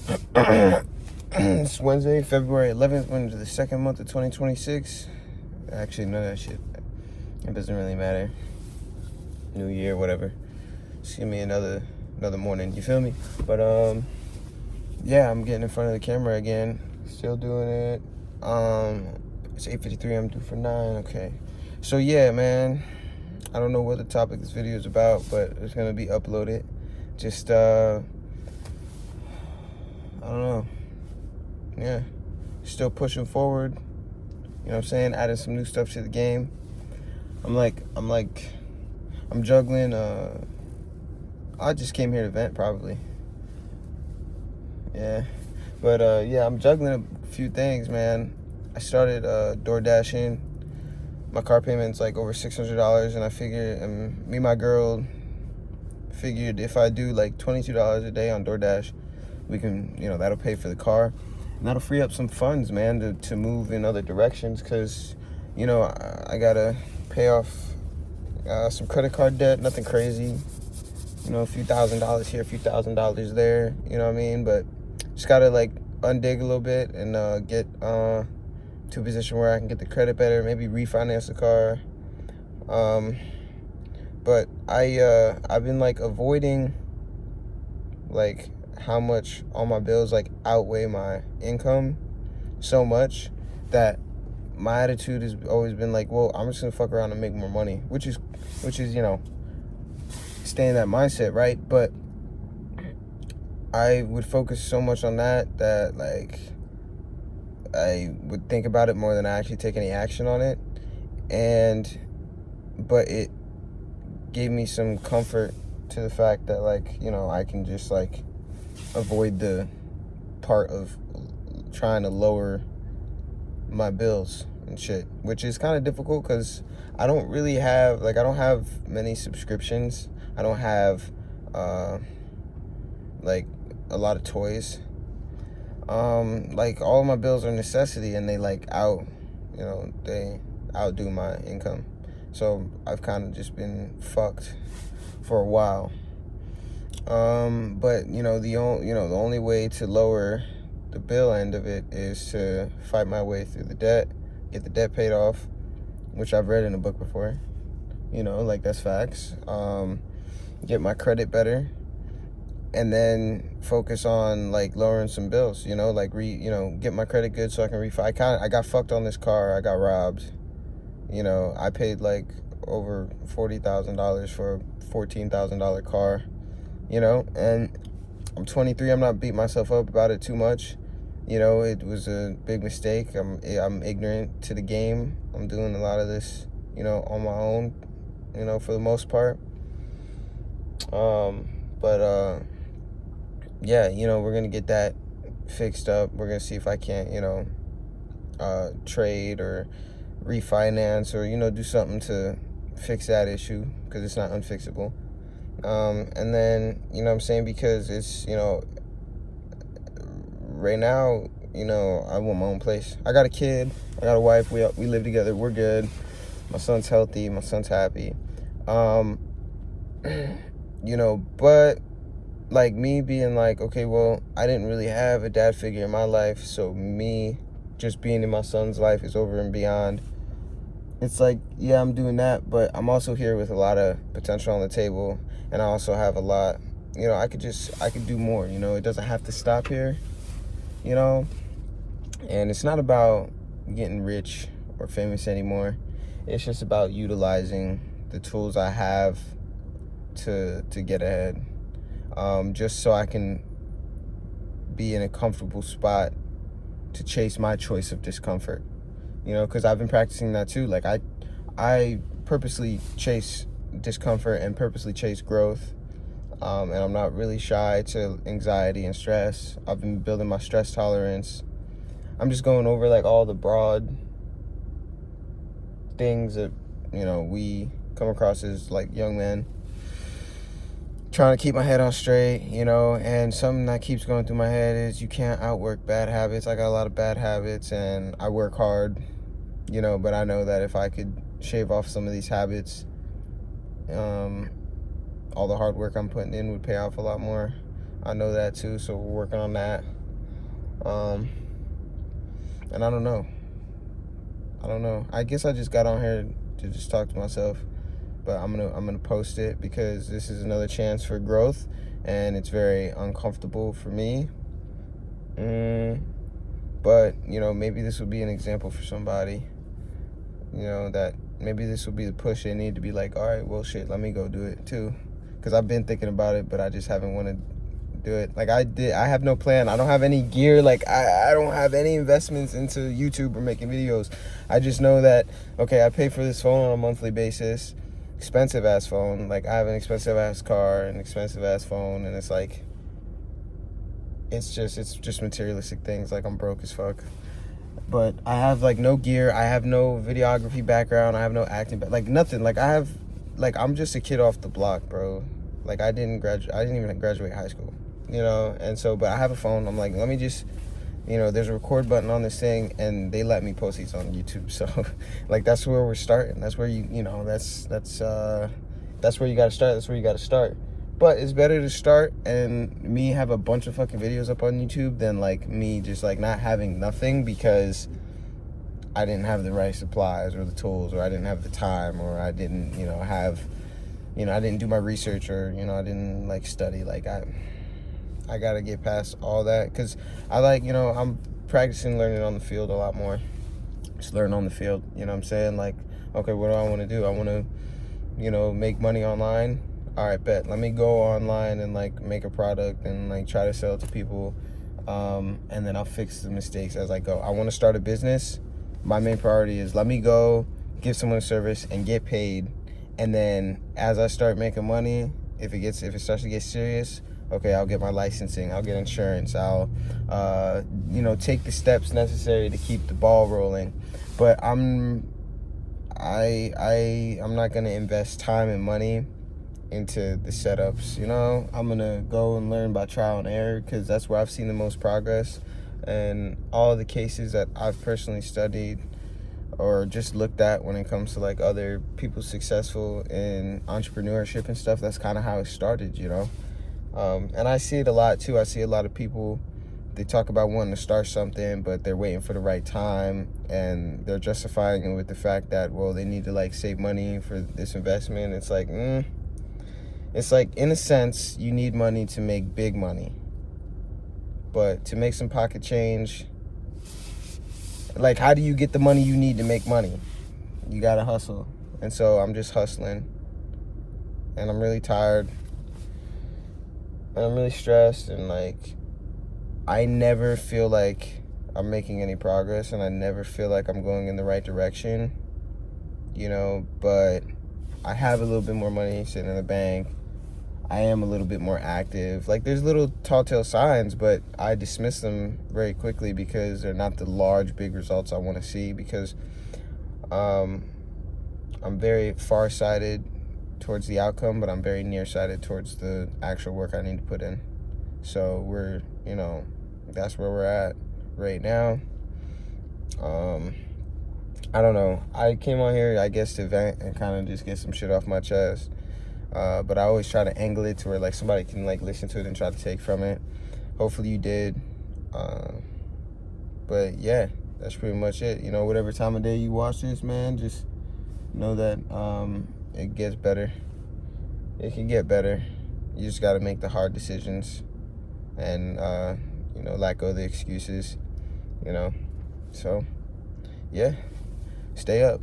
It's Wednesday, February 11th. We're into the second month of 2026. Actually, none of that shit. It doesn't really matter. New year, whatever. Just give me another morning. You feel me? But yeah, I'm getting in front of the camera again. Still doing it. It's 8:53. I'm due for 9. Okay. So yeah, man. I don't know what the topic this video is about, but it's gonna be uploaded. Just I don't know. Yeah, still pushing forward. You know what I'm saying? Adding some new stuff to the game. I'm juggling. I just came here to vent, probably. Yeah, but yeah, I'm juggling a few things, man. I started door dashing. My car payment's like over $600, and I figured, me and my girl figured if I do like $22 a day on DoorDash, we can, that'll pay for the car. And that'll free up some funds, man, to move in other directions, because, I gotta pay off some credit card debt, nothing crazy. A few $1,000s here, a few $1,000s there, you know what I mean? But just gotta, like, undig a little bit and get to a position where I can get the credit better, maybe refinance the car. But I've been, like, avoiding, like, how much all my bills like outweigh my income so much that my attitude has always been like, well, I'm just gonna fuck around and make more money, which is stay in that mindset, right? But I would focus so much on that like I would think about it more than I actually take any action on it. But it gave me some comfort to the fact that, like, I can just, like, avoid the part of trying to lower my bills and shit, which is kind of difficult because I don't really have, like, I don't have many subscriptions. I don't have like a lot of toys. Like, all of my bills are necessity, and they they outdo my income. So I've kind of just been fucked for a while. But the only way to lower the bill end of it is to fight my way through the debt, get the debt paid off, which I've read in a book before. Like, that's facts. Get my credit better, and then focus on, like, lowering some bills. Like, get my credit good so I can refi. I got fucked on this car. I got robbed. I paid like over $40,000 for a $14,000 car. And I'm 23. I'm not beating myself up about it too much. It was a big mistake. I'm ignorant to the game. I'm doing a lot of this, on my own, for the most part. But yeah, we're gonna get that fixed up. We're gonna see if I can't, trade or refinance or, do something to fix that issue, because it's not unfixable. And then, what I'm saying, because it's, right now, I want my own place. I got a kid, I got a wife, we live together, we're good. My son's healthy, my son's happy. But, like, me being like, okay, well, I didn't really have a dad figure in my life, so me just being in my son's life is over and beyond. It's like, yeah, I'm doing that, but I'm also here with a lot of potential on the table, and I also have a lot, I could do more. It doesn't have to stop here, and it's not about getting rich or famous anymore. It's just about utilizing the tools I have to get ahead, just so I can be in a comfortable spot to chase my choice of discomfort. Because I've been practicing that too. Like, I purposely chase discomfort and purposely chase growth. And I'm not really shy to anxiety and stress. I've been building my stress tolerance. I'm just going over, like, all the broad things that, we come across as, like, young men. Trying to keep my head on straight, and something that keeps going through my head is you can't outwork bad habits. I got a lot of bad habits, and I work hard, but I know that if I could shave off some of these habits, all the hard work I'm putting in would pay off a lot more. I know that too, so we're working on that. And I don't know. I guess I just got on here to just talk to myself, but I'm gonna post it because this is another chance for growth, and it's very uncomfortable for me. But maybe this will be an example for somebody. That maybe this will be the push they need to be like, all right, well, shit, let me go do it too, because I've been thinking about it, but I just haven't wanted do it. Like I have no plan. I don't have any gear. Like I don't have any investments into YouTube or making videos. I just know that, okay, I pay for this phone on a monthly basis, expensive ass phone. Like I have an expensive ass car, an expensive ass phone, and it's like, it's just materialistic things. Like I'm broke as fuck. But I have like no gear. I have no videography background. I have no acting, like nothing. Like I'm just a kid off the block, bro. Like I didn't even graduate high school. And so, but I have a phone. I'm like, let me just, there's a record button on this thing, and they let me post these on YouTube. So, like, that's where we're starting. That's where that's where you got to start. That's where you got to start. But it's better to start and me have a bunch of fucking videos up on YouTube than like me just like not having nothing because I didn't have the right supplies or the tools, or I didn't have the time, or I didn't, have, I didn't do my research, or, I didn't like study. Like I got to get past all that, because I like, I'm practicing learning on the field a lot more. Just learn on the field, you know what I'm saying? Like, okay, what do I want to do? I want to, make money online. All right, bet. Let me go online and like make a product and like try to sell it to people. And then I'll fix the mistakes as I go. I want to start a business. My main priority is let me go give someone a service and get paid. And then as I start making money, if it starts to get serious, okay, I'll get my licensing, I'll get insurance, I'll, take the steps necessary to keep the ball rolling. But I'm not gonna invest time and money into the setups. I'm gonna go and learn by trial and error, because that's where I've seen the most progress. And all the cases that I've personally studied or just looked at when it comes to like other people successful in entrepreneurship and stuff, that's kind of how it started. And I see it a lot too. I see a lot of people, they talk about wanting to start something, but they're waiting for the right time, and they're justifying it with the fact that, well, they need to like save money for this investment. It's like, in a sense, you need money to make big money, but to make some pocket change, like, how do you get the money you need to make money? You gotta hustle. And so I'm just hustling, and I'm really tired, and I'm really stressed, and like I never feel like I'm making any progress, and I never feel like I'm going in the right direction, but I have a little bit more money sitting in the bank. I am a little bit more active. Like, there's little telltale signs, but I dismiss them very quickly because they're not the large, big results I want to see, because I'm very far-sighted towards the outcome, but I'm very nearsighted towards the actual work I need to put in. So we're, that's where we're at right now. I don't know. I came on here, I guess, to vent and kind of just get some shit off my chest. But I always try to angle it to where like somebody can like listen to it and try to take from it. Hopefully you did. But yeah, that's pretty much it. Whatever time of day you watch this, man, just know that it gets better. It can get better. You just got to make the hard decisions and let go of the excuses. So yeah, stay up.